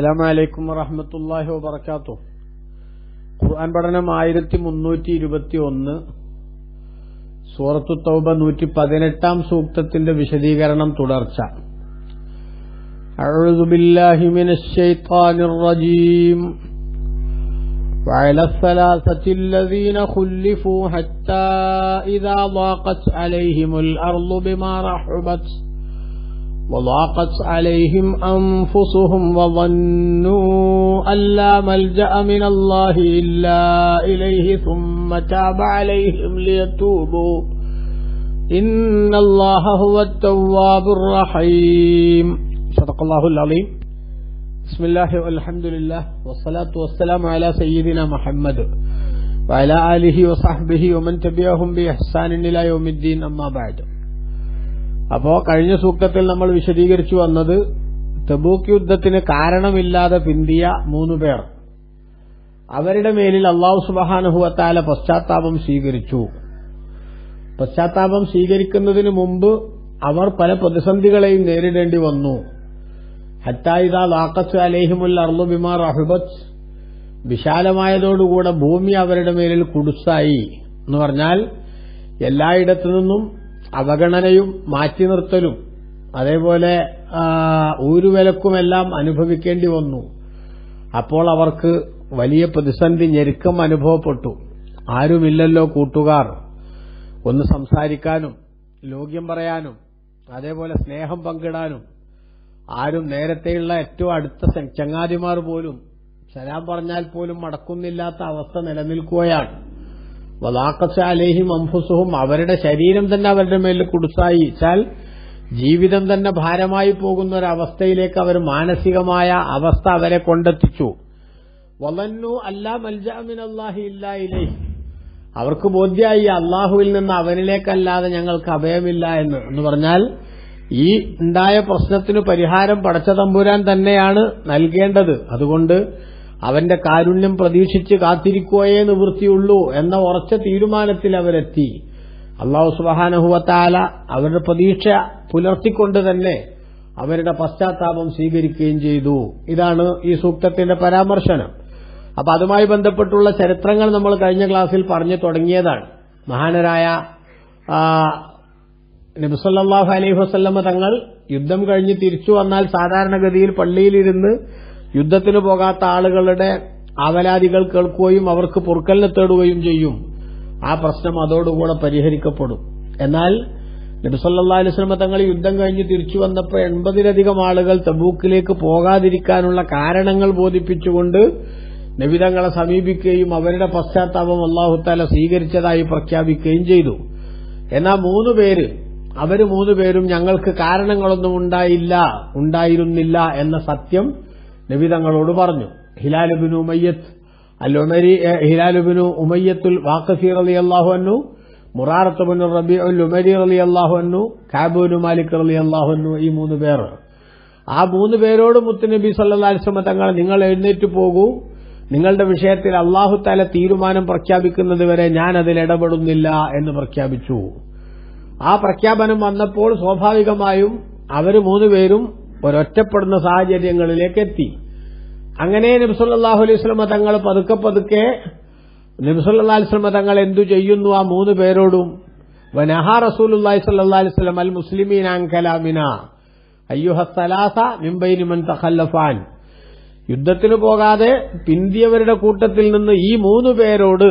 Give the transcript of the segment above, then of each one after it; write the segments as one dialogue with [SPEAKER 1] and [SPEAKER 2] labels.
[SPEAKER 1] അസ്സലാമു അലൈക്കും വറഹ്മത്തുള്ളാഹി വബറകാതുഹു. ഖുർആൻ പഠനം 1321, സൂറത്തു തൗബ 118 സൂക്തത്തിന്റെ വിശദീകരണം തുടർച്ച. അഊദു ബില്ലാഹി മിനശ് ശൈത്വാനിർ റജീം. وعلى الثلاثة الذين خلفوا حتى إذا ضاقت عليهم الأرض بما رحبت وضاقت عليهم أنفسهم وظنوا أن لا ملجأ من الله إلا إليه ثم تاب عليهم ليتوبوا إن الله هو التواب الرحيم. صدق الله العظيم. بسم الله والحمد لله والصلاة والسلام على سيدنا محمد وعلى آله وصحبه ومن تبعهم بإحسان إلى يوم الدين. أما بعد. അപ്പോ കഴിഞ്ഞ സൂക്തത്തിൽ നമ്മൾ വിശദീകരിച്ചു വന്നത് തബൂക്ക് യുദ്ധത്തിന് കാരണമില്ലാതെ പിന്തിയ 3 പേർ, അവരുടെ മേലിൽ അല്ലാഹു സുബ്ഹാനഹു വ തആല പശ്ചാത്താപം സ്വീകരിച്ചു. പശ്ചാത്താപം സ്വീകരിക്കുന്നതിന് മുമ്പ് അവർ പല പ്രതിസന്ധികളെയും നേരിടേണ്ടി വന്നു. ഹത്താ ഇദാ ളാഖത് അലൈഹിമുൽ അർളു ബിമാ റഹബത്, വിശാലമായതോടുകൂടെ ഭൂമി അവരുടെ മേലിൽ കുടുസായി എന്ന് പറഞ്ഞാൽ എല്ലായിടത്തു നിന്നും അവഗണനയും മാറ്റി നിർത്തലും അതേപോലെ ഊരുവിലക്കുമെല്ലാം അനുഭവിക്കേണ്ടി വന്നു. അപ്പോൾ അവർക്ക് വലിയ പ്രതിസന്ധി, ഞെരുക്കം അനുഭവപ്പെട്ടു. ആരുമില്ലല്ലോ കൂട്ടുകാർ, ഒന്ന് സംസാരിക്കാനും ലോക്യം പറയാനും അതേപോലെ സ്നേഹം പങ്കിടാനും. ആരും നേരത്തെയുള്ള ഏറ്റവും അടുത്ത ചങ്ങാതിമാർ പോലും സലാം പറഞ്ഞാൽ പോലും മടക്കുന്നില്ലാത്ത അവസ്ഥ നിലനിൽക്കുകയാണ്. വലാഖത്ത് അലൈഹിം അൻഫുസുഹും, അവരുടെ ശരീരം തന്നെ അവരുടെ മേലിൽ കുടുസായി വെച്ചാൽ ജീവിതം തന്നെ ഭാരമായി പോകുന്ന ഒരവസ്ഥയിലേക്ക് അവർ മാനസികമായ അവസ്ഥ അവരെ കൊണ്ടെത്തിച്ചു. വലന്നു അല്ലാ മൽജഅ മിനല്ലാഹി ഇല്ലാ ഇലൈഹി, അവർക്ക് ബോധ്യമായി അള്ളാഹുവിൽ നിന്ന് അവനിലേക്കല്ലാതെ ഞങ്ങൾക്ക് അഭയമില്ല എന്ന് പറഞ്ഞാൽ ഈ ഉണ്ടായ പ്രശ്നത്തിന് പരിഹാരം പടച്ച തമ്പുരാൻ തന്നെയാണ് നൽകേണ്ടത്. അതുകൊണ്ട് അവന്റെ കാരുണ്യം പ്രതീക്ഷിച്ച് കാത്തിരിക്കുകയേ നിവൃത്തിയുള്ളൂ എന്ന ഉറച്ച തീരുമാനത്തിൽ അവരെത്തി. അല്ലാഹു സുബ്ഹാനഹു വ തആല അവരുടെ പ്രതീക്ഷ പുലർത്തിക്കൊണ്ട് തന്നെ അവരുടെ പശ്ചാത്താപം സ്വീകരിക്കുകയും ചെയ്തു. ഇതാണ് ഈ സൂക്തത്തിന്റെ പരാമർശനം. അപ്പൊ അതുമായി ബന്ധപ്പെട്ടുള്ള ചരിത്രങ്ങൾ നമ്മൾ കഴിഞ്ഞ ക്ലാസ്സിൽ പറഞ്ഞു തുടങ്ങിയതാണ്. മഹാനരായ നബി സല്ലല്ലാഹു അലൈഹി വസല്ലമ തങ്ങൾ യുദ്ധം കഴിഞ്ഞ് തിരിച്ചു വന്നാൽ സാധാരണഗതിയിൽ പള്ളിയിലിരുന്ന് യുദ്ധത്തിന് പോകാത്ത ആളുകളുടെ ആവലാതികൾ കേൾക്കുകയും അവർക്ക് പൊറുക്കലിനെ തേടുകയും ചെയ്യും. ആ പ്രശ്നം അതോടുകൂടെ പരിഹരിക്കപ്പെടും. എന്നാൽ നബി സല്ലല്ലാഹു അലൈഹി വസല്ലമ തങ്ങൾ യുദ്ധം കഴിഞ്ഞ് തിരിച്ചു വന്നപ്പോൾ 80-ലധികം ആളുകൾ തബൂക്കിലേക്ക് പോകാതിരിക്കാനുള്ള കാരണങ്ങൾ ബോധിപ്പിച്ചുകൊണ്ട് നബി തങ്ങളെ സമീപിക്കുകയും അവരുടെ പശ്ചാത്താപം അല്ലാഹു തആല സ്വീകരിച്ചതായി പ്രഖ്യാപിക്കുകയും ചെയ്തു. എന്നാൽ 3 പേര്, അവര് 3 പേരും ഞങ്ങൾക്ക് കാരണങ്ങളൊന്നും ഉണ്ടായിരുന്നില്ല എന്ന സത്യം നബി തങ്ങളോട് പറഞ്ഞു. ഹിലാലുബിനു ഉമയ്യത്തുൽ വാഖഫി റളിയല്ലാഹു അൻഹു, മുറാറത്ത് ബിൻ റബീഉൽ ഉമരി റളിയല്ലാഹു അൻഹു, കഅബ് ബിൻ മാലിക് റളിയല്ലാഹു അൻഹു, ഈ 3 പേർ. ആ 3 പേരോട് മുത്തുനബി സല്ലല്ലാഹു അലൈഹി വസല്ലം തങ്ങൾ നിങ്ങൾ എഴുന്നേറ്റ് പോകൂ, നിങ്ങളുടെ വിഷയത്തിൽ അല്ലാഹു തആല തീരുമാനം പ്രഖ്യാപിക്കുന്നത് വരെ ഞാൻ അതിൽ ഇടപെടുന്നില്ല എന്ന് പ്രഖ്യാപിച്ചു. ആ പ്രഖ്യാപനം വന്നപ്പോൾ സ്വാഭാവികമായും അവർ 3 പേരും ഒരൊറ്റപ്പെടുന്ന സാഹചര്യങ്ങളിലേക്ക് എത്തി. അങ്ങനെ നബി സല്ലല്ലാഹു അലൈഹി വസല്ലം തങ്ങൾ പതുക്കെ നബി സല്ലല്ലാഹു അലൈഹി വസല്ലം തങ്ങൾ എന്തു ചെയ്യുന്നു ആ 3 പേരോടും? വനഹാ റസൂലുള്ളാഹി സല്ലല്ലാഹു അലൈഹി വസല്ലം അൽ മുസ്ലിമീന അൻ കലാമിന അയ്യുഹസ് സലാസ മിൻ ബൈനി മൻ തഖല്ലഫാൻ, യുദ്ധത്തിന് പോകാതെ പിന്തിയവരുടെ കൂട്ടത്തിൽ നിന്ന് ഈ 3 പേരോട്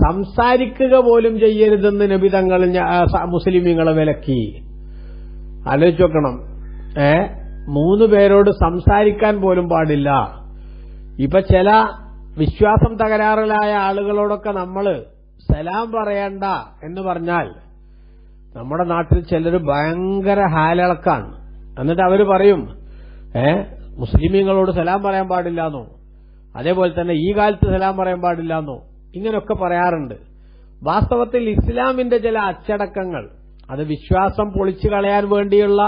[SPEAKER 1] സംസാരിക്കുക പോലും ചെയ്യരുതെന്ന് നബി തങ്ങൾ മുസ്ലിമീങ്ങളെ വിലക്കി. ആലോചിച്ച് നോക്കണം, 3 പേരോട് സംസാരിക്കാൻ പോലും പാടില്ല. ഇപ്പൊ ചില വിശ്വാസം തകരാറിലായ ആളുകളോടൊക്കെ നമ്മൾ സലാം പറയണ്ട എന്ന് പറഞ്ഞാൽ നമ്മുടെ നാട്ടിൽ ചിലർ ഭയങ്കര ഹാലിളക്കാണ്. എന്നിട്ട് അവര് പറയും മുസ്ലിമീങ്ങളോട് സലാം പറയാൻ പാടില്ലാന്നോ, അതേപോലെ തന്നെ ഈ കാലത്ത് സലാം പറയാൻ പാടില്ലാന്നോ, ഇങ്ങനെയൊക്കെ പറയാറുണ്ട്. വാസ്തവത്തിൽ ഇസ്ലാമിന്റെ ചില അച്ചടക്കങ്ങൾ, അത് വിശ്വാസം പൊളിച്ചു കളയാൻ വേണ്ടിയുള്ള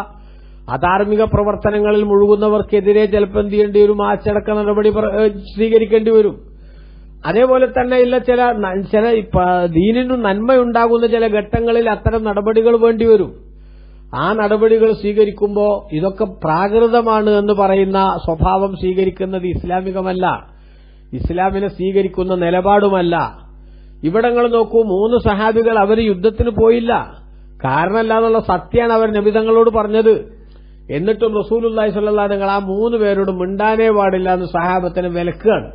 [SPEAKER 1] അധാർമിക പ്രവർത്തനങ്ങളിൽ മുഴുകുന്നവർക്കെതിരെ ചിലപ്പോൾ എന്ത് ചെയ്യേണ്ടി വരും, ആ അച്ചടക്ക നടപടി സ്വീകരിക്കേണ്ടി വരും. അതേപോലെ തന്നെ ഇല്ല ചില ദീനിനും നന്മയുണ്ടാകുന്ന ചില ഘട്ടങ്ങളിൽ അത്തരം നടപടികൾ വേണ്ടിവരും. ആ നടപടികൾ സ്വീകരിക്കുമ്പോൾ ഇതൊക്കെ പ്രാകൃതമാണ് എന്ന് പറയുന്ന സ്വഭാവം സ്വീകരിക്കുന്നത് ഇസ്ലാമികമല്ല, ഇസ്ലാമിനെ സ്വീകരിക്കുന്ന നിലപാടുമല്ല. ഇവിടങ്ങൾ നോക്കൂ, 3 സഹാബികൾ അവർ യുദ്ധത്തിന് പോയില്ല, കാരണമല്ലാന്നുള്ള സത്യമാണ് അവർ നബിതങ്ങളോട് പറഞ്ഞത്. എന്നിട്ടും റസൂലുള്ളാഹി സ്വല്ലല്ലാഹു അലൈഹി വസല്ലം ആ 3 പേരോടും മിണ്ടാനേ പാടില്ല എന്ന് സഹാബത്തിനെ വിലക്കുകയാണ്.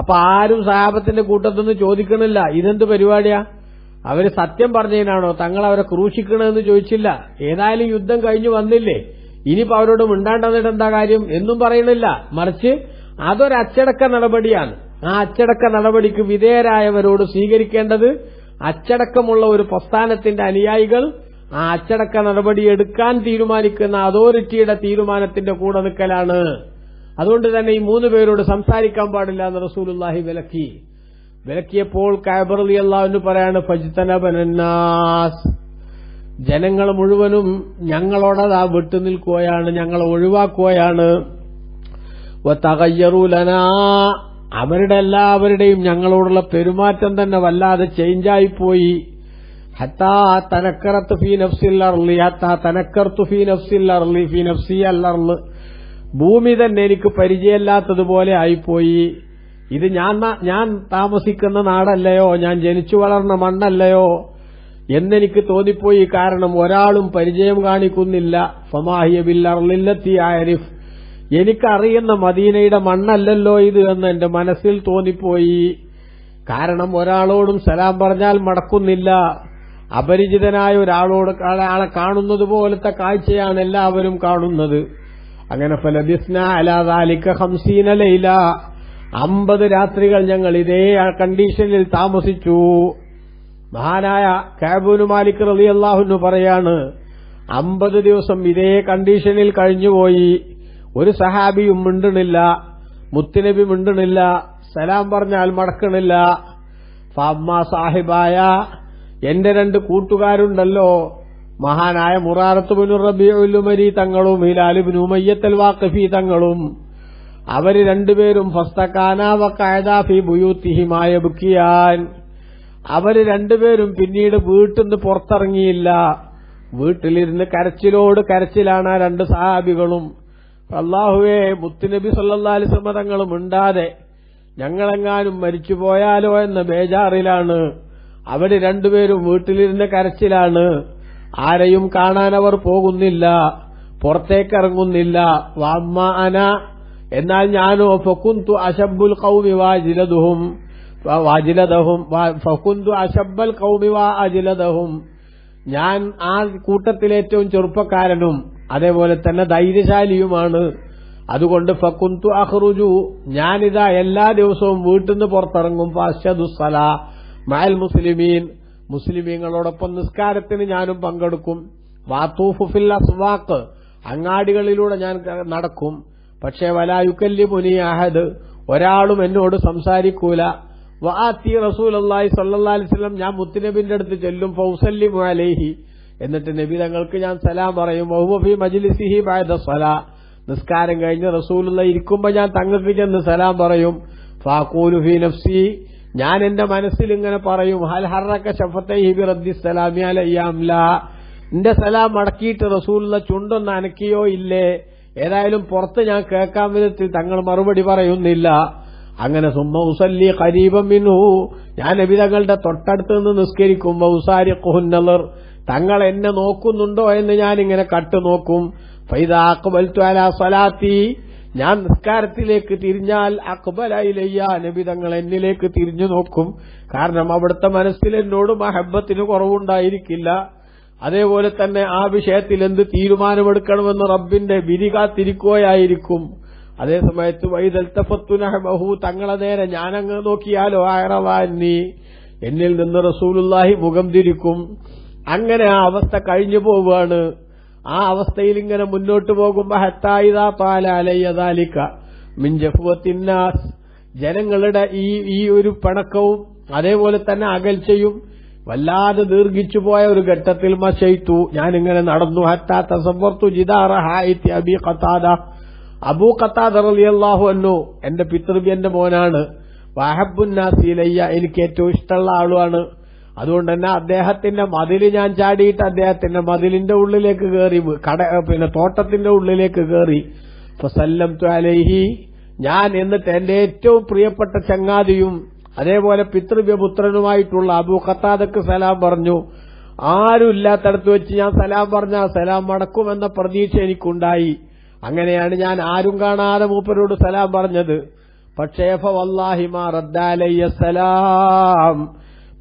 [SPEAKER 1] അപ്പൊ ആരും സഹാബത്തിന്റെ കൂട്ടത്തൊന്നും ചോദിക്കണില്ല, ഇതെന്ത് പരിപാടിയാ, അവര് സത്യം പറഞ്ഞതിനാണോ തങ്ങൾ അവരെ ക്രൂശിക്കണമെന്ന് ചോദിച്ചില്ല. ഏതായാലും യുദ്ധം കഴിഞ്ഞു വന്നില്ലേ, ഇനിയിപ്പോ അവരോട് മിണ്ടാണ്ടെന്നിട്ട് എന്താ കാര്യം എന്നും പറയണില്ല. മറിച്ച് അതൊരു അച്ചടക്ക നടപടിയാണ്. ആ അച്ചടക്ക നടപടിക്ക് വിധേയരായവരോട് സ്വീകരിക്കേണ്ടത് അച്ചടക്കമുള്ള ഒരു പ്രസ്ഥാനത്തിന്റെ അനുയായികൾ ആ അച്ചടക്ക നടപടി എടുക്കാൻ തീരുമാനിക്കുന്ന അതോറിറ്റിയുടെ തീരുമാനത്തിന്റെ കൂടെ നിൽക്കലാണ്. അതുകൊണ്ട് തന്നെ ഈ 3 പേരോട് സംസാരിക്കാൻ പാടില്ല എന്ന് റസൂലുള്ളാഹി വിലക്കിയപ്പോൾ കഅബ് റളിയല്ലാഹു അൻഹു പറയാണ്, ഫജ്തനബനാസ്, ജനങ്ങൾ മുഴുവനും ഞങ്ങളോടതാ വിട്ടുനിൽക്കുകയാണ്, ഞങ്ങളെ ഒഴിവാക്കുകയാണ്. വതഗയ്യറു ലനാ, അവരുടെ എല്ലാവരുടെയും ഞങ്ങളോടുള്ള പെരുമാറ്റം തന്നെ വല്ലാതെ ചേഞ്ചായിപ്പോയി. ഹത്താ തനക്കറത്ത് ഫീ നഫ്സിൽ അർളി, ഹത്താ തനക്കർതു ഫീ നഫ്സിൽ അർളി, ഫീ നഫ്സി അൽ അർള്, ഭൂമി തന്നെ എനിക്ക് പരിചയമില്ലാത്തതുപോലെ ആയിപ്പോയി. ഇത് ഞാൻ താമസിക്കുന്ന നാടല്ലയോ, ഞാൻ ജനിച്ചു വളർന്ന മണ്ണല്ലയോ എന്നെനിക്ക് തോന്നിപ്പോയി. കാരണം ഒരാളും പരിചയം കാണിക്കുന്നില്ല. ഫമാഹിയ ബിൽ അർളില്ലത്തി ആരിഫ്, എനിക്കറിയുന്ന മദീനയുടെ മണ്ണല്ലല്ലോ ഇത് എന്ന് എന്റെ മനസ്സിൽ തോന്നിപ്പോയി. കാരണം ഒരാളോടും സലാം പറഞ്ഞാൽ മടക്കുന്നില്ല. അപരിചിതനായ ആളെ കാണുന്നത് പോലത്തെ കാഴ്ചയാണ് എല്ലാവരും കാണുന്നത്. അങ്ങനെ ഫലബിസ്ന അലാ ദാലിക 50 ലൈല, 50 രാത്രികൾ ഞങ്ങൾ ഇതേ കണ്ടീഷനിൽ താമസിച്ചു. മഹാനായ കഅബ് ബിൻ മാലിക് റളിയല്ലാഹു അൻഹു പറയാണ്, 50 ദിവസം ഇതേ കണ്ടീഷനിൽ കഴിഞ്ഞുപോയി. ഒരു സഹാബിയും മിണ്ടണില്ല, മുത്തുനബി മിണ്ടണില്ല, സലാം പറഞ്ഞാൽ മടക്കണില്ല. ഫഅമ്മാ സാഹിബായ, എന്റെ 2 കൂട്ടുകാരുണ്ടല്ലോ, മഹാനായ മുറാറത്ത് ബിൻ റബീഉൽ ഉമരി തങ്ങളും ഹിലാൽ ഇബ്നു ഉമയ്യത്തുൽ വാഖിഫി തങ്ങളും, അവര് 2 പേരും ഫസ്തകാനാ വഖഅദാ ഫീ ബുയൂതിഹിമാ യബ്കിയാൻ, അവര് 2 പേരും പിന്നീട് വീട്ടിൽ നിന്ന് പുറത്തിറങ്ങിയില്ല. വീട്ടിലിരുന്ന് കരച്ചിലാണ് ആ 2 സഹാബികളും. അല്ലാഹുവേ, മുത്തുനബി സല്ലല്ലാഹു അലൈഹി വസല്ലം തങ്ങൾ മിണ്ടാതെ ഞങ്ങളെങ്ങാനും മരിച്ചുപോയാലോ എന്ന ബേജാറിലാണ്. അവര് 2 പേരും വീട്ടിലിരുന്ന് കരച്ചിലാണ്. ആരെയും കാണാൻ അവർ പോകുന്നില്ല, പുറത്തേക്കിറങ്ങുന്നില്ല. വഅമ്മ അന, എന്നാൽ ഞാനോ ഫകുന്തു അശബ്ബുൽ ഖൗമി വാജിലദഹും, ഫകുന്തു അശബ്ബൽ ഖൗമി വാജിലദഹും, ഞാൻ ആ കൂട്ടത്തിലേറ്റവും ചെറുപ്പക്കാരനും അതേപോലെ തന്നെ ധൈര്യശാലിയുമാണ്. അതുകൊണ്ട് ഫകുന്തു അഖ്റുജു, ഞാനിതാ എല്ലാ ദിവസവും വീട്ടിൽ നിന്ന് പുറത്തിറങ്ങും. ഫഅശ്ഹദുസ്സലാ മഅൽ മുസ്ലിമീൻ, മുസ്ലിമീങ്ങളോടൊപ്പം നിസ്കാരത്തിന് ഞാനും പങ്കെടുക്കും. വാതൂഫു ഫിൽ അസ്വാഖ്, അങ്ങാടികളിലൂടെ ഞാൻ നടക്കും. പക്ഷേ വലാ യുകല്ലിമുനി അഹദ്, ഒരാളും എന്നോട് സംസാരിക്കൂല. വആതി റസൂലുള്ളാഹി സ്വല്ലല്ലാഹു അലൈഹി വസല്ലം, ഞാൻ മുത്തുനബിന്റെ അടുത്ത് ചെല്ലും. ഫൗസല്ലിമു അലൈഹി, എന്നിട്ട് നബി തങ്ങൾക്ക് ഞാൻ സലാം പറയും. വഹുവ ഫീ മജ്ലിസിഹി ബഅദ സ്വലാ, നിസ്കാരം കഴിഞ്ഞ് റസൂലുള്ളാഹി ഇരിക്കുമ്പോൾ ഞാൻ തങ്ങൾക്ക് ചെന്ന് സലാം പറയും. ഫഅഖൂലു ഫീ നഫ്സി, ഞാൻ എന്റെ മനസ്സിൽ ഇങ്ങനെ പറയും, ഹൽ ഹറക ശഫതൈഹി ബിറദ്ദി സലാമി അലയ്യാം ലാ, എന്റെ സലാം മടക്കിയിട്ട് റസൂലുള്ളാഹി ചുണ്ടൊന്ന് അനക്കിയോ ഇല്ലേ? ഏതായാലും പുറത്ത് ഞാൻ കേൾക്കാൻ വിധത്തിൽ തങ്ങൾ മറുപടി പറയുന്നില്ല. അങ്ങനെ സുമ്മ ഉസല്ലി ഖരീബൻ മിൻഹു, ഞാൻ നബി തങ്ങളുടെ തൊട്ടടുത്ത് നിന്ന് നിസ്കരിക്കും. വഉസാരിഖുൻ നളർ, തങ്ങൾ എന്നെ നോക്കുന്നുണ്ടോ എന്ന് ഞാൻ ഇങ്ങനെ കട്ടു നോക്കും. ഫൈദാ അഖ്ബൽതു അലാ സ്വലാത്തി, ഞാൻ നിസ്കാരത്തിലേക്ക് തിരിഞ്ഞാൽ അഖ്ബല ഇലയ്യ, നബി തങ്ങൾ എന്നിലേക്ക് തിരിഞ്ഞു നോക്കും. കാരണം അവിടുത്തെ മനസ്സിൽ എന്നോട് മഹബ്ബത്തിന് കുറവുണ്ടായിരിക്കില്ല. അതേപോലെ തന്നെ ആ വിഷയത്തിൽ എന്ത് തീരുമാനമെടുക്കണമെന്ന് റബ്ബിന്റെ വിധി കാത്തിരിക്കുകയായിരിക്കും. അതേസമയത്ത് വൈദൽതഫത്തു നഹ്ബഹു, തങ്ങളെ നേരെ ഞാനങ്ങ് നോക്കിയാലോ അയറവാനി, എന്നിൽ നിന്ന് റസൂലുള്ളാഹി മുഖം തിരിക്കും. അങ്ങനെ ആ അവസ്ഥ കഴിഞ്ഞു പോവുകയാണ്. ആ അവസ്ഥയിൽ ഇങ്ങനെ മുന്നോട്ട് പോകുമ്പോ ഹത്താ ഇദാ ത്വാല അലയ്യ ദാലിക മിൻ ജഫ്വത്തിന്നാസ്, ജനങ്ങളുടെ ഈ ഒരു പിണക്കവും അതേപോലെ തന്നെ അകൽച്ചയും വല്ലാതെ ദീർഘിച്ചു പോയ ഒരു ഘട്ടത്തിൽ മശൈത്തു, ഞാനിങ്ങനെ നടന്നു. ഹത്താ തസവ്വർതു ജിദാറ ഹായിത്തി അബി ഖതാദ, അബൂ ഖതാദ റളിയല്ലാഹു അൻഹു എന്റെ പിതൃവ്യന്റെ മോനാണ്. വഹബ്ബുൻ നാസി ഇലയ്യ, എനിക്ക് ഏറ്റവും ഇഷ്ടമുള്ള ആളുമാണ്. അതുകൊണ്ട് തന്നെ അദ്ദേഹത്തിന്റെ മതിൽ ഞാൻ ചാടിയിട്ട് അദ്ദേഹത്തിന്റെ മതിലിന്റെ ഉള്ളിലേക്ക് കയറി, തോട്ടത്തിന്റെ ഉള്ളിലേക്ക് കയറി. ഫസല്ലംതു അലൈഹി, ഞാൻ എന്നിട്ട് എന്റെ ഏറ്റവും പ്രിയപ്പെട്ട ചങ്ങാതിയും അതേപോലെ പിതൃവ്യപുത്രനുമായിട്ടുള്ള അബൂ ഖത്താദക്ക് സലാം പറഞ്ഞു. ആരും ഇല്ലാത്തടത്ത് വെച്ച് ഞാൻ സലാം പറഞ്ഞ സലാം മടക്കുമെന്ന പ്രതീക്ഷ എനിക്കുണ്ടായി. അങ്ങനെയാണ് ഞാൻ ആരും കാണാതെ മൂപ്പരോട് സലാം പറഞ്ഞത്. പക്ഷേ ഫവല്ലാഹി മാ റദ്ദ അലയ്യ സലാം,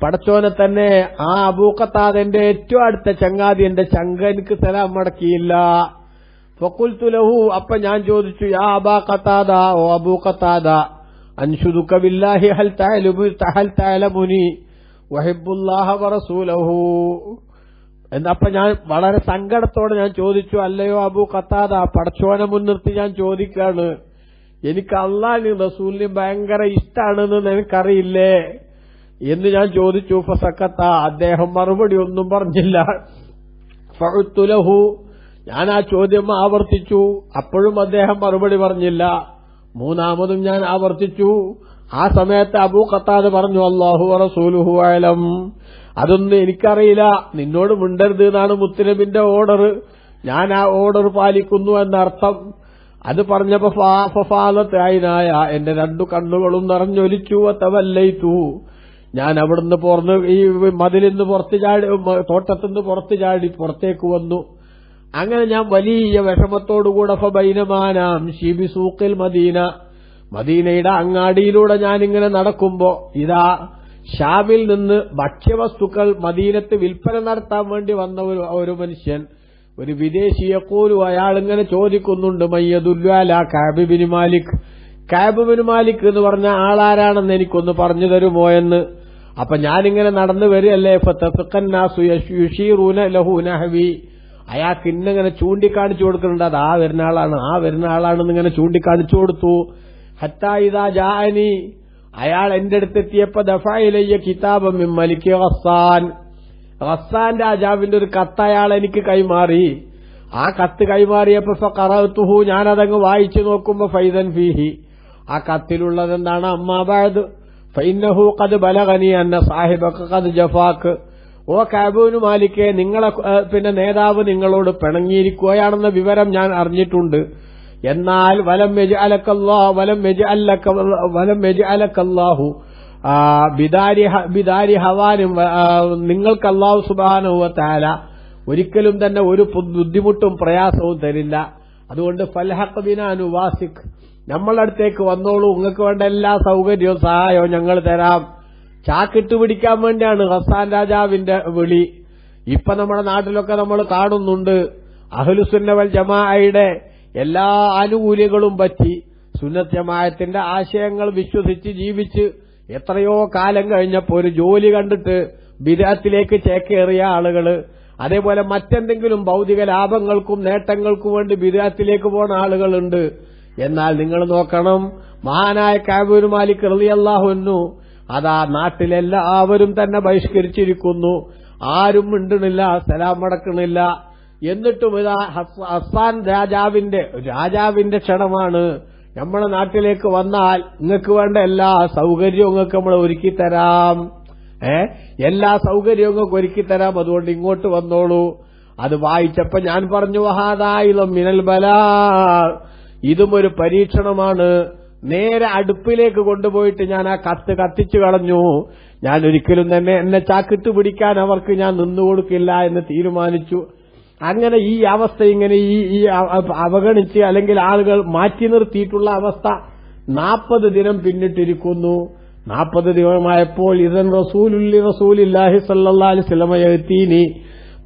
[SPEAKER 1] പടച്ചോനെ തന്നെ ആ അബൂ ഖത്താദ എന്റെ ഏറ്റവും അടുത്ത ചങ്ങാതി എന്റെ ചങ്ക എനിക്ക് സലാം മടക്കിയില്ല. ഫഖുൽതു ലഹു, അപ്പൊ ഞാൻ ചോദിച്ചു, യാ അബാ ഖത്താദ, ഓ അബൂ ഖത്താദ, അൻഷുദുക ബില്ലാഹി ഹൽ തഅലമുനി വഹിബ്ബുല്ലാഹ വറസൂലഹു. എന്നപ്പ ഞാൻ വളരെ സങ്കടത്തോടെ ഞാൻ ചോദിച്ചു, അല്ലയോ അബൂ ഖത്താദ, പടച്ചോനെ മുൻനിർത്തി ഞാൻ ചോദിക്കാണ്, എനിക്ക് അല്ലാഹുവിനും റസൂലിനും ഭയങ്കര ഇഷ്ടാണെന്ന് നിനക്കറിയില്ലേ എന്ന് ഞാൻ ചോദിച്ചു. ഫസക്കത്ത, അദ്ദേഹം മറുപടി ഒന്നും പറഞ്ഞില്ല. ഫഉത്തു ലഹു, ഞാൻ ആ ചോദ്യം ആവർത്തിച്ചു. അപ്പോഴും അദ്ദേഹം മറുപടി പറഞ്ഞില്ല. മൂന്നാമതും ഞാൻ ആവർത്തിച്ചു. ആ സമയത്ത് അബൂ ഖത്താദ പറഞ്ഞു, അല്ലാഹു വറസൂലുഹു അഅലം, അതൊന്നും എനിക്കറിയില്ല, നിന്നോട് മിണ്ടരുത് എന്നാണ് മുത്തുനബിന്റെ ഓർഡർ, ഞാൻ ആ ഓർഡർ പാലിക്കുന്നു എന്നർത്ഥം. അത് പറഞ്ഞപ്പോ ഫഫാലത്ത് ഐനായ, എന്റെ രണ്ടു കണ്ണുകളും നിറഞ്ഞൊലിച്ചു. തവല്ലൈതു, ഞാൻ അവിടുന്ന് പുറന്ന് ഈ മതിലിന്ന് പുറത്ത് ചാടി, തോട്ടത്തിന്ന് പുറത്ത് ചാടി പുറത്തേക്ക് വന്നു. അങ്ങനെ ഞാൻ വലിയ വിഷമത്തോടുകൂടെ ഫബൈനമാനാം ഷീബി സൂഖിൽ മദീന, മദീനയുടെ അങ്ങാടിയിലൂടെ ഞാനിങ്ങനെ നടക്കുമ്പോ ഇതാ ഷാമിൽ നിന്ന് ഭക്ഷ്യവസ്തുക്കൾ മദീനത്ത് വിൽപ്പന നടത്താൻ വേണ്ടി വന്ന ഒരു മനുഷ്യൻ, ഒരു വിദേശി, യഖൂലു, അയാളിങ്ങനെ ചോദിക്കുന്നുണ്ട്, മയ്യദുല്ലു അലാ കഅബ് ബിൻ മാലിക്, കഅബ് ബിൻ മാലിക് എന്ന് പറഞ്ഞ ആളാരാണെന്ന് എനിക്കൊന്ന് പറഞ്ഞു തരുമോ എന്ന്. അപ്പൊ ഞാനിങ്ങനെ നടന്നു വരികയല്ലേ, ഫതഫഖന്നാസു യുശീറൂന ലഹു നഹവി, അയാൾക്ക് ഇന്നിങ്ങനെ ചൂണ്ടിക്കാണിച്ചു കൊടുക്കുന്നുണ്ട്, അത് ആ വരുന്ന ആളാണ്, ആ വരുന്ന ആളാണെന്ന് ഇങ്ങനെ ചൂണ്ടിക്കാണിച്ചു കൊടുത്തു. ഹത്താ ഇദാ ജാഅനി, അയാൾ എന്റെ അടുത്തെത്തിയപ്പോ ദഫഅ ഇലയ്യ കിതാബൻ മിൻ മലിക് ഗസ്സാൻ, ഗസ്സാൻ രാജാവിന്റെ ഒരു കത്ത് അയാൾ എനിക്ക് കൈമാറി. ആ കത്ത് കൈമാറിയപ്പോ ഫഖറഅതുഹു, ഞാനതങ്ങ് വായിച്ചു നോക്കുമ്പോ ഫൈദൻ ഫീഹി, ആ കത്തിലുള്ളതെന്താണ്, അമ്മാ ബഅദ് ഫഇന്നഹു ഖദ് ബലഗനി അന്ന സാഹിബക ഖദ് ജഫാക്ക്, ഓ കഅബ് ബിൻ മാലിക്, നിങ്ങളെ നേതാവ് നിങ്ങളോട് പിണങ്ങിയിരിക്കുകയാണെന്ന വിവരം ഞാൻ അറിഞ്ഞിട്ടുണ്ട്. എന്നാൽ വലം യജ്അലക്കല്ലാഹു ബിദാരി ഹവാനും, നിങ്ങൾക്ക് അല്ലാഹു സുബ്ഹാനഹു വ തആല ഒരിക്കലും തന്നെ ഒരു ബുദ്ധിമുട്ടും പ്രയാസവും തരില്ല. അതുകൊണ്ട് ഫൽഹഖ് ബിനാ നുവാസിക്, നമ്മളടുത്തേക്ക് വന്നോളൂ, നിങ്ങൾക്ക് വേണ്ട എല്ലാ സൗകര്യവും സഹായവും ഞങ്ങൾ തരാം. ചാക്കിട്ട് പിടിക്കാൻ വേണ്ടിയാണ് ഗസ്സാൻ രാജാവിന്റെ വിളി. ഇപ്പൊ നമ്മുടെ നാട്ടിലൊക്കെ നമ്മൾ കാണുന്നുണ്ട്, അഹ്ലുസുന്ന വൽ ജമാഅയുടെ എല്ലാ ആനുകൂല്യങ്ങളും പറ്റി സുന്നത്ത് ജമാഅത്തിന്റെ ആശയങ്ങൾ വിശ്വസിച്ച് ജീവിച്ച് എത്രയോ കാലം കഴിഞ്ഞപ്പോ ഒരു ജോലി കണ്ടിട്ട് ബിദ്അത്തിലേക്ക് ചേക്കേറിയ ആളുകള്, അതേപോലെ മറ്റെന്തെങ്കിലും ഭൗതിക ലാഭങ്ങൾക്കും നേട്ടങ്ങൾക്കും വേണ്ടി ബിദ്അത്തിലേക്ക് പോണ ആളുകളുണ്ട്. എന്നാൽ നിങ്ങൾ നോക്കണം, മഹാനായ കഅബ് ബിൻ മാലിക് റളിയല്ലാഹു അൻഹു അതാ നാട്ടിലെല്ലാവരും തന്നെ ബഹിഷ്കരിച്ചിരിക്കുന്നു, ആരും മിണ്ടണില്ല, സലാം മടക്കണില്ല. എന്നിട്ടും ഇതാ ഹസ്സാൻ രാജാവിന്റെ ക്ഷണമാണ്, നമ്മുടെ നാട്ടിലേക്ക് വന്നാൽ നിങ്ങൾക്ക് വേണ്ട എല്ലാ സൗകര്യവും നിങ്ങൾക്ക് നമ്മൾ ഒരുക്കിത്തരാം, എല്ലാ സൗകര്യവും നിങ്ങൾക്ക് ഒരുക്കിത്തരാം, അതുകൊണ്ട് ഇങ്ങോട്ട് വന്നോളൂ. അത് വായിച്ചപ്പോ ഞാൻ പറഞ്ഞു, വഹാദായിലും മിനൽ ബലാ, ഇതും ഒരു പരീക്ഷണമാണ്. നേരെ അടുപ്പിലേക്ക് കൊണ്ടുപോയിട്ട് ഞാൻ ആ കത്ത് കത്തിച്ചു കളഞ്ഞു. ഞാൻ ഒരിക്കലും തന്നെ എന്നെ ചാക്കിട്ട് പിടിക്കാൻ അവർക്ക് ഞാൻ നിന്നുകൊടുക്കില്ല എന്ന് തീരുമാനിച്ചു. അങ്ങനെ ഈ അവസ്ഥ ഇങ്ങനെ ഈ അവഗണിച്ച് അല്ലെങ്കിൽ ആളുകൾ മാറ്റി നിർത്തിയിട്ടുള്ള അവസ്ഥ 40 ദിനം പിന്നിട്ടിരിക്കുന്നു. 40 ദിനമായപ്പോൾ ഇദൻ റസൂലില്ലാഹി സ്വല്ലല്ലാഹു അലൈഹി വസല്ലം യഅതീനി,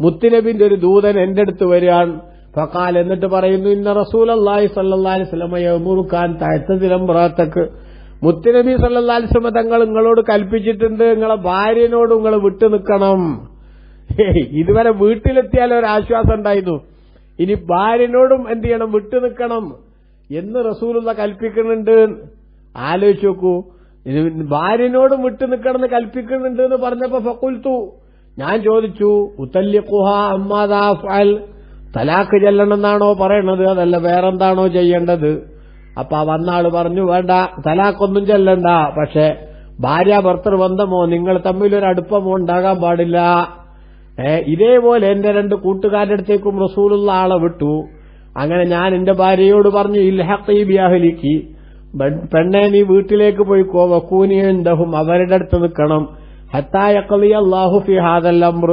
[SPEAKER 1] മുത്തുനബിന്റെ ഒരു ദൂതൻ എന്റെ അടുത്ത് വരികയാണ്. ഫഖാൽ, എന്നിട്ട് പറയുന്നു, ഇന്ന റസൂലല്ലാഹി സ്വല്ലല്ലാഹു അലൈഹി വസല്ലം യഅമുറുകാൻ തഅതദിലം റഅതക, മുത്തുനബി സ്വല്ലല്ലാഹു അലൈഹി വസല്ലം തങ്ങൾ നിങ്ങളോട് കൽപ്പിച്ചിട്ടുണ്ട്, നിങ്ങളെ ഭാര്യനോട് നിങ്ങൾ വിട്ടു നിൽക്കണം. ഇതുവരെ വീട്ടിലെത്തിയാൽ ഒരു ആശ്വാസം ഉണ്ടായിരുന്നു, ഇനി ഭാര്യനോടും എന്ത് ചെയ്യണം, വിട്ടു നിൽക്കണം എന്ന് റസൂലുള്ള കൽപ്പിക്കുന്നുണ്ട്. ആലോചിച്ച് നോക്കൂ, ഭാര്യനോടും വിട്ടു നിൽക്കണം എന്ന് കൽപ്പിക്കുന്നുണ്ട് എന്ന് പറഞ്ഞപ്പോ ഫഖുൽതു, ഞാൻ ചോദിച്ചു, ഉതല്ലിഖുഹാ അമ്മാദാ അഫ്അൽ, തലാഖ് ചെല്ലണമെന്നാണോ പറയണത്, അതല്ല വേറെന്താണോ ചെയ്യേണ്ടത്? അപ്പൊ വന്നാള് പറഞ്ഞു, വേണ്ട, തലാഖൊന്നും ചെല്ലണ്ട, പക്ഷെ ഭാര്യ ഭർത്തൃബന്ധമോ നിങ്ങൾ തമ്മിലൊരടുപ്പമോ ഉണ്ടാകാൻ പാടില്ല. ഇതേപോലെ എന്റെ 2 കൂട്ടുകാരുടെ അടുത്തേക്കും റസൂലുള്ള ആളെ വിട്ടു. അങ്ങനെ ഞാൻ എന്റെ ഭാര്യയോട് പറഞ്ഞു, ഇൽഹഖീ ബിഅഹ്ലികി, പെണ്ണെ നീ വീട്ടിലേക്ക് പോയിക്കോ, വകൂനി ഇൻദഹും, അവരുടെ അടുത്ത് നിൽക്കണം, ഹത്താ യഖ്ളി അല്ലാഹു ഫീ ഹാദൽ അംർ,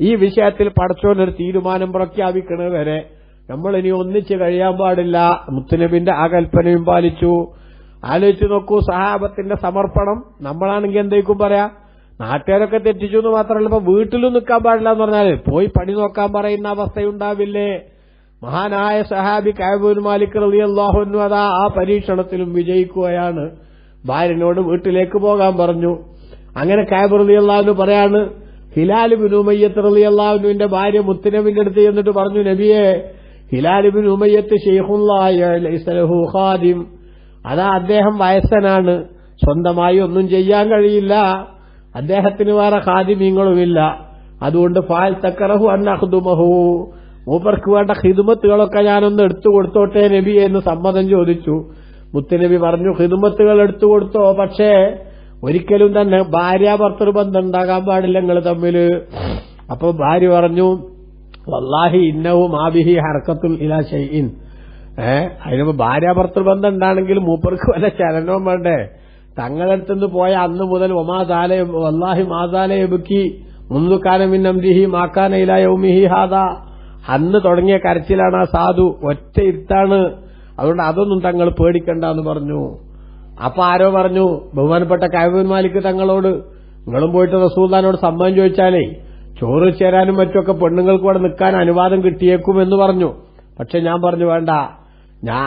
[SPEAKER 1] ഈ വിഷയത്തിൽ പടച്ചോൻ ഒരു തീരുമാനം പ്രഖ്യാപിക്കണ വരെ നമ്മൾ ഇനി ഒന്നിച്ച് കഴിയാൻ പാടില്ല. മുത്തുനബിന്റെ ആ കൽപ്പനയും പാലിച്ചു. ആലോചിച്ച് നോക്കൂ സഹാബത്തിന്റെ സമർപ്പണം. നമ്മളാണെങ്കിൽ എന്തേക്കും പറയാ, നാട്ടുകാരൊക്കെ തെറ്റിച്ചു എന്ന് മാത്രമല്ല, ഇപ്പൊ വീട്ടിലും നിൽക്കാൻ പാടില്ല എന്ന് പറഞ്ഞാൽ പോയി പണി നോക്കാൻ പറയുന്ന അവസ്ഥയുണ്ടാവില്ലേ? മഹാനായ സഹാബി കഅബ് ബിൻ മാലിക് റളിയല്ലാഹു അൻഹു അതാ ആ പരീക്ഷണത്തിലും വിജയിക്കുകയാണ്. ഭാര്യനോട് വീട്ടിലേക്ക് പോകാൻ പറഞ്ഞു. അങ്ങനെ കഅബ് റളിയല്ലാഹു അൻഹു പറയാണ്, ഹിലാൽ ബിൻ ഉമയ്യത്ത് റളിയല്ലാഹു അൻഹുവിന്റെ ഭാര്യ മുത്തുനബിന്റെ അടുത്ത് ചെന്നിട്ട് പറഞ്ഞു, നബിയെ, ഹിലാൽ ബിൻ ഉമയ്യത്ത് ശൈഖുല്ലാഹി ലൈസ ലഹു ഖാദിം, അതാ അദ്ദേഹം വയസ്സനാണ്, സ്വന്തമായി ഒന്നും ചെയ്യാൻ കഴിയില്ല, അദ്ദേഹത്തിന് വേറെ ഖാദിമീങ്ങളുമില്ല, അതുകൊണ്ട് ഫാൽ തക്കറഹു അൻ അഖ്ദുമഹു, മൂപ്പർക്ക് വേണ്ട ഖിദ്മത്തുകളൊക്കെ ഞാനൊന്ന് എടുത്തു കൊടുത്തോട്ടെ നബിയെ എന്ന് സമ്മതം ചോദിച്ചു. മുത്തുനബി പറഞ്ഞു, ഖിദ്മത്തുകൾ എടുത്തു കൊടുത്തോ, പക്ഷേ ഒരിക്കലും തന്നെ ഭാര്യ ഭർത്തൃബന്ധം ഉണ്ടാകാൻ പാടില്ല നിങ്ങൾ തമ്മിൽ. അപ്പൊ ഭാര്യ പറഞ്ഞു, വല്ലാഹി ഇന്നഹു മാബിഹി ഹർക്കത്തുൽ ഇലാ ഷൈഇൻ, അതിനിപ്പോ ഭാര്യ ഭർത്തൃബന്ധം ഉണ്ടാണെങ്കിൽ മൂപ്പർക്ക് വല്ല ചലനവും വേണ്ടേ? തങ്ങളടുത്തുനിന്ന് പോയ അന്ന് മുതൽ വല്ലാഹി മാസാലയബുക്കി മുൻകാനമിൻ അംരിഹി മാക്കാന ഇലാ യൗമിഹി ഹാദാ, അന്ന് തുടങ്ങിയ കരച്ചിലാണ് ആ സാധു, ഒറ്റ ഇരുത്താണ്, അതുകൊണ്ട് അതൊന്നും തങ്ങൾ പേടിക്കണ്ട എന്ന് പറഞ്ഞു. അപ്പൊ ആരോ പറഞ്ഞു, ബഹുമാനപ്പെട്ട കഅബ് ബിൻ മാലിക് തങ്ങളോട്, നിങ്ങളും പോയിട്ട് റസൂലുള്ളാഹിനോട് സമ്മതം ചോദിച്ചാലേ ചോറ് ചേരാനും മറ്റൊക്കെ പെണ്ണുങ്ങൾക്ക് ഇവിടെ നിൽക്കാൻ അനുവാദം കിട്ടിയേക്കും എന്ന് പറഞ്ഞു. പക്ഷെ ഞാൻ പറഞ്ഞു, വേണ്ട,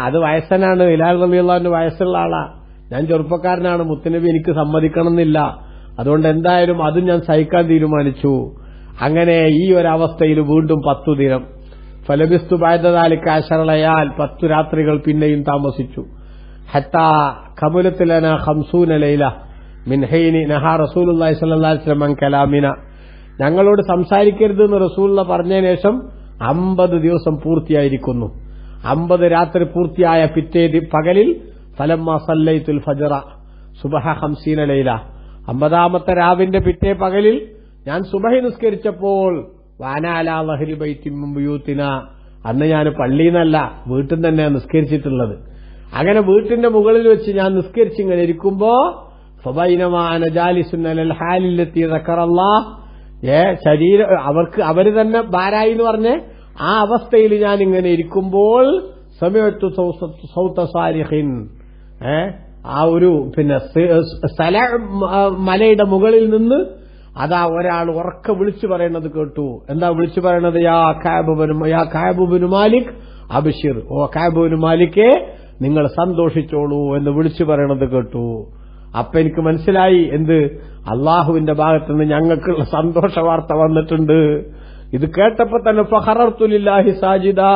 [SPEAKER 1] അത് വയസ്സനാണ്, ഹിലാൽ റളിയല്ലാഹു അൻഹു വയസ്സുള്ള ആളാ, ഞാൻ ചെറുപ്പക്കാരനാണ്, മുത്തുനബി എനിക്ക് സമ്മതിക്കണമെന്നില്ല, അതുകൊണ്ട് എന്തായാലും അതും ഞാൻ സഹിക്കാൻ തീരുമാനിച്ചു. അങ്ങനെ ഈ ഒരവസ്ഥയിൽ വീണ്ടും 10 ദിനം, ഫലബിസ്തു ബഅദ ദാലിക 10 ലയാൽ, 10 രാത്രികൾ പിന്നെയും താമസിച്ചു. ഹത്താ കമുലത് ലനാ 50 ലൈല മിൻ ഹൈനി നഹാ റസൂലുള്ളാഹി സ്വല്ലല്ലാഹു അലൈഹി വസല്ലം അൻ കലാമിന, ഞങ്ങളോട് സംസാരിക്കരുതെന്ന് റസൂലുള്ള പറഞ്ഞതിന് ശേഷം 50 ദിവസം പൂർത്തിയായിരിക്കുന്നു. 50 രാത്രി പൂർത്തിയായ പിറ്റേ പകലിൽ ഫലമ്മ സല്ലൈത്തുൽ ഫജ്റ സുബഹ 50 ലൈല, 50ാമത്തെ രാവിന്റെ പിറ്റേ പകലിൽ ഞാൻ സുബഹി നിസ്കരിച്ചപ്പോൾ വാനാലാ ലഹരി ബൈത്തിൻ മിൻ ബുയൂത്തിന, അന്ന് ഞാൻ പള്ളിയിൽ നിന്നല്ല വീട്ടിൽ നിന്ന് തന്നെ നിസ്കരിച്ചിട്ടുള്ളത്. അങ്ങനെ വീട്ടിന്റെ മുകളിൽ വെച്ച് ഞാൻ നിസ്കരിച്ചിങ്ങനെ ഇരിക്കുമ്പോ ഫബൈനമാ അന ജാലിസുൻ അലൽ ഹാലില്ലത്തി ദക്കറല്ലാഹ്, അവര് തന്നെ ബാരായി എന്ന് പറഞ്ഞ് ആ അവസ്ഥയിൽ ഞാൻ ഇങ്ങനെ ഇരിക്കുമ്പോൾ സമയത്തു സൗത സാരിഖിൻ, ആ ഒരു മലയുടെ മുകളിൽ നിന്ന് അതാ ഒരാൾ ഉറക്കെ വിളിച്ചു പറയുന്നത് കേട്ടു. എന്താ വിളിച്ചു പറയുന്നത്? യാ കഅബ് ബിൻ മാലിക് അബ്ശിർ, ഓ കഅബ് ബിൻ മാലിക്കേ നിങ്ങൾ സന്തോഷിച്ചോളൂ എന്ന് വിളിച്ചു പറയണത് കേട്ടു. അപ്പൊ എനിക്ക് മനസ്സിലായി, എന്ത്, അള്ളാഹുവിന്റെ ഭാഗത്തുനിന്ന് ഞങ്ങൾക്കുള്ള സന്തോഷ വാർത്ത വന്നിട്ടുണ്ട്. ഇത് കേട്ടപ്പോ തന്നെ ഫഖറർതു ലില്ലാഹി സാജിദാ,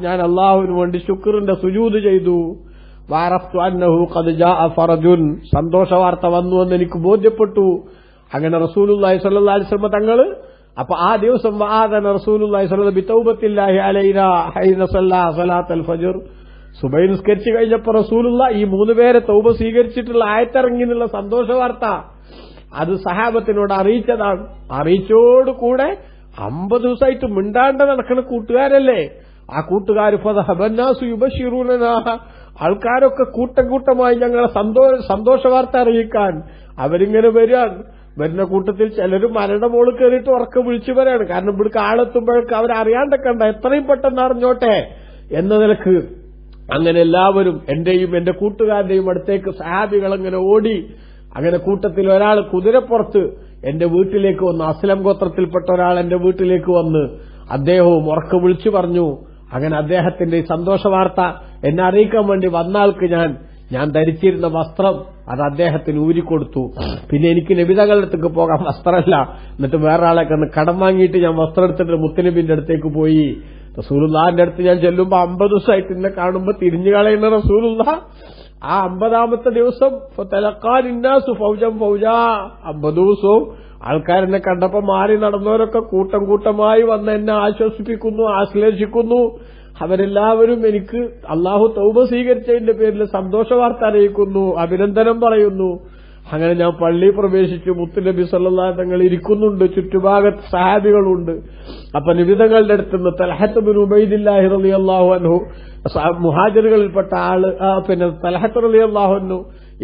[SPEAKER 1] ഞാൻ അള്ളാഹുവിന് വേണ്ടി ശുക്റിന്റെ സുജൂദ് ചെയ്തു. വഅറഫ്തു അന്നഹു ഖദ് ജാഅ ഫറജുൻ, സന്തോഷ വാർത്ത വന്നു എന്ന് എനിക്ക് ബോധ്യപ്പെട്ടു. അങ്ങനെ റസൂലുള്ളാഹി സ്വല്ലല്ലാഹു അലൈഹി വസല്ലം തങ്ങൾ അപ്പൊ ആ ദിവസം വആദന റസൂലുള്ളാഹി സ്വല്ലല്ലാഹു ബിതൗബത്തില്ലാഹി അലൈനാ ഹൈന സല്ലാ സലാത്തുൽ ഫജ്ർ, സുബഹി നിസ്കരിച്ചു കഴിഞ്ഞപ്പോ റസൂലുള്ള ഈ 3 പേരെ തൗബ സ്വീകരിച്ചിട്ടുള്ള ആയത്തിറങ്ങി എന്നുള്ള സന്തോഷ വാർത്ത അത് സഹാബത്തിനോട് അറിയിച്ചതാണ്. അറിയിച്ചോടുകൂടെ 50 ദിവസമായിട്ട് മിണ്ടാണ്ട് നടക്കുന്ന കൂട്ടുകാരല്ലേ ആ കൂട്ടുകാർ, ഫദഹബന്നാസു യുബശിറൂനനാ, ആൾക്കാരൊക്കെ കൂട്ടം കൂട്ടമായി ഞങ്ങളെ സന്തോഷ വാർത്ത അറിയിക്കാൻ അവരിങ്ങനെ വരുന്ന കൂട്ടത്തിൽ ചിലരും മരണ മോള് കയറിയിട്ട് ഉറക്കെ വിളിച്ചു പറയാണ്. കാരണം ഇവിടേക്ക് ആളെത്തുമ്പോഴേക്ക് അവരറിയാണ്ടൊക്കെ ഉണ്ട്, എത്രയും പെട്ടെന്ന് അറിഞ്ഞോട്ടെ എന്ന നിലക്ക്. അങ്ങനെ എല്ലാവരും എന്റെയും എന്റെ കൂട്ടുകാരുടെയും അടുത്തേക്ക് സഹാബികൾ അങ്ങനെ ഓടി. അങ്ങനെ കൂട്ടത്തിൽ ഒരാൾ കുതിരപ്പുറത്ത് എന്റെ വീട്ടിലേക്ക് വന്ന്, അസ്ലം ഗോത്രത്തിൽപ്പെട്ട ഒരാൾ എന്റെ വീട്ടിലേക്ക് വന്ന് അദ്ദേഹവും ഉറക്കെ വിളിച്ചു പറഞ്ഞു. അങ്ങനെ അദ്ദേഹത്തിന്റെ ഈ സന്തോഷ വാർത്ത എന്നെ അറിയിക്കാൻ വേണ്ടി വന്ന ആൾക്ക് ഞാൻ ധരിച്ചിരുന്ന വസ്ത്രം അത് അദ്ദേഹത്തിന് ഊരിക്കൊടുത്തു. പിന്നെ എനിക്ക് നബിതകളുടെ അടുത്തേക്ക് പോകാൻ വസ്ത്രമല്ല, എന്നിട്ട് വേറെ ആളെ കടം വാങ്ങിയിട്ട് ഞാൻ വസ്ത്രം എടുത്തിട്ട് മുത്തനബിന്റെ അടുത്തേക്ക് പോയി. റസൂലുള്ളാഹിന്റെ അടുത്ത് ഞാൻ ചെല്ലുമ്പോ 50 ദിവസമായിട്ട് എന്നെ കാണുമ്പോ തിരിഞ്ഞു കളയുന്ന റസൂലുള്ള ആ 50ാമത്തെ ദിവസം ഫതലഖാനിന്നാസു ഫൗജൻ ഫൗജാ, 50 ദിവസവും ആൾക്കാരെന്നെ കണ്ടപ്പോ മാറി നടന്നവരൊക്കെ കൂട്ടം കൂട്ടമായി വന്ന് എന്നെ ആശ്വസിപ്പിക്കുന്നു, ആശ്ലേഷിക്കുന്നു. അവരെല്ലാവരും എനിക്ക് അള്ളാഹു തൗബ സ്വീകരിച്ചതിന്റെ പേരിൽ സന്തോഷ വാർത്ത അറിയിക്കുന്നു, അഭിനന്ദനം പറയുന്നു. അങ്ങനെ ഞാൻ പള്ളി പ്രവേശിച്ചു. മുത്തുനബി സല്ലല്ലാഹു അലൈഹി തങ്ങൾ ഇരിക്കുന്നുണ്ട്, ചുറ്റുഭാഗത്ത് സഹാബികളുണ്ട്. അപ്പൊ നബിതങ്ങളുടെ അടുത്തുനിന്ന് തൽഹത്ത് ബിൻ ഉബൈദില്ലാഹി റളിയല്ലാഹു അൻഹു, മുഹാജിറുകളിൽപ്പെട്ട ആള്, പിന്നെ തൽഹത്ത് റളിയല്ലാഹു അൻഹു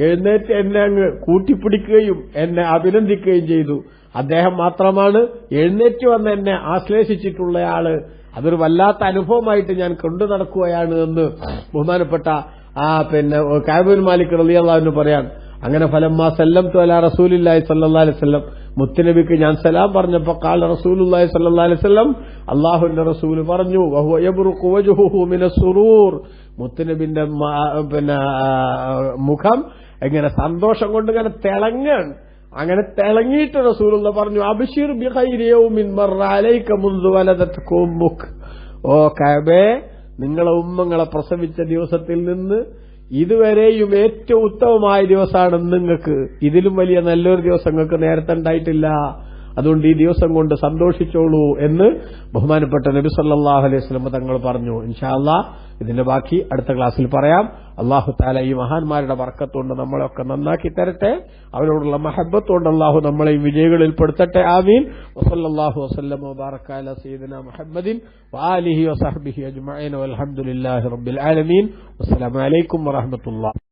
[SPEAKER 1] എഴുന്നേറ്റ് എന്നെ അങ്ങ് കൂട്ടിപ്പിടിക്കുകയും എന്നെ അഭിനന്ദിക്കുകയും ചെയ്തു. അദ്ദേഹം മാത്രമാണ് എഴുന്നേറ്റ് വന്ന് എന്നെ ആശ്ലേഷിച്ചിട്ടുള്ളയാള്. അതൊരു വല്ലാത്ത അനുഭവമായിട്ട് ഞാൻ കൊണ്ടു നടക്കുകയാണ് എന്ന് ബഹുമാനപ്പെട്ട പിന്നെ കഅബ് ബിൻ മാലിക് റളിയല്ലാഹു അൻഹു പറയാൻ. അങ്ങനെ ഫലമ്മാ സല്ലംതു അലാ റസൂലില്ലാഹി സ്വല്ലല്ലാഹു അലൈഹി വസല്ലം, മുത്തുനബിക്ക് ഞാൻ സലാം പറഞ്ഞപ്പോൾ ഖാല റസൂലുള്ളാഹി സ്വല്ലല്ലാഹു അലൈഹി വസല്ലം, അല്ലാഹുവിന്റെ റസൂൽ പറഞ്ഞു, വഹുവ യബ്റുഖു വജ്ഹുഹു മിനസ് സുറൂർ, മുത്തുനബിന്റെ പിന്നെ മുഖം ഇങ്ങനെ സന്തോഷം കൊണ്ട് ഇങ്ങനെ തിളങ്ങാണ്. അങ്ങനെ തിളങ്ങിയിട്ട് റസൂലുള്ള പറഞ്ഞു, അബ്ശിർ ബിഖൈരി യൗമിൻ മർറ അലൈക മുൻദു വലദത്ക ഉമ്മുക്. ഓ കഅബേ, നിങ്ങളെ ഉമ്മങ്ങളെ പ്രസവിച്ച ദിവസത്തിൽ നിന്ന് ഇതുവരെയും ഏറ്റവും ഉത്തമമായ ദിവസമാണ് നിങ്ങൾക്ക്. ഇതിലും വലിയ നല്ലൊരു ദിവസം നിങ്ങൾക്ക് നേരത്തെ ഉണ്ടായിട്ടില്ല. അതുകൊണ്ട് ഈ ദിവസം കൊണ്ട് സന്തോഷിച്ചോളൂ എന്ന് ബഹുമാനപ്പെട്ട നബി സല്ലല്ലാഹു അലൈഹി വസല്ലം തങ്ങൾ പറഞ്ഞു. ഇൻഷാ അല്ലാഹ് ഇതിന്റെ ബാക്കി അടുത്ത ക്ലാസ്സിൽ പറയാം. അല്ലാഹു തആല ഈ മഹാന്മാരുടെ ബർക്കത്തുകൊണ്ട് നമ്മളെയൊക്കെ നന്നാക്കി തരട്ടെ. അവരോടുള്ള മഹബ്ബത്തുകൊണ്ട് അല്ലാഹു നമ്മളെ വിജയികളിൽ പെടുത്തട്ടെ. ആമീൻ. വസല്ലല്ലാഹു വസല്ലമ വബാറക അലാ സയ്യിദിനാ മുഹമ്മദിൻ വആലിഹി വസഹ്ബിഹി അജ്മഈൻ വൽഹംദുലില്ലാഹി റബ്ബിൽ ആലമീൻ. അസ്സലാമു അലൈക്കും വറഹ്മത്തുള്ളാഹി.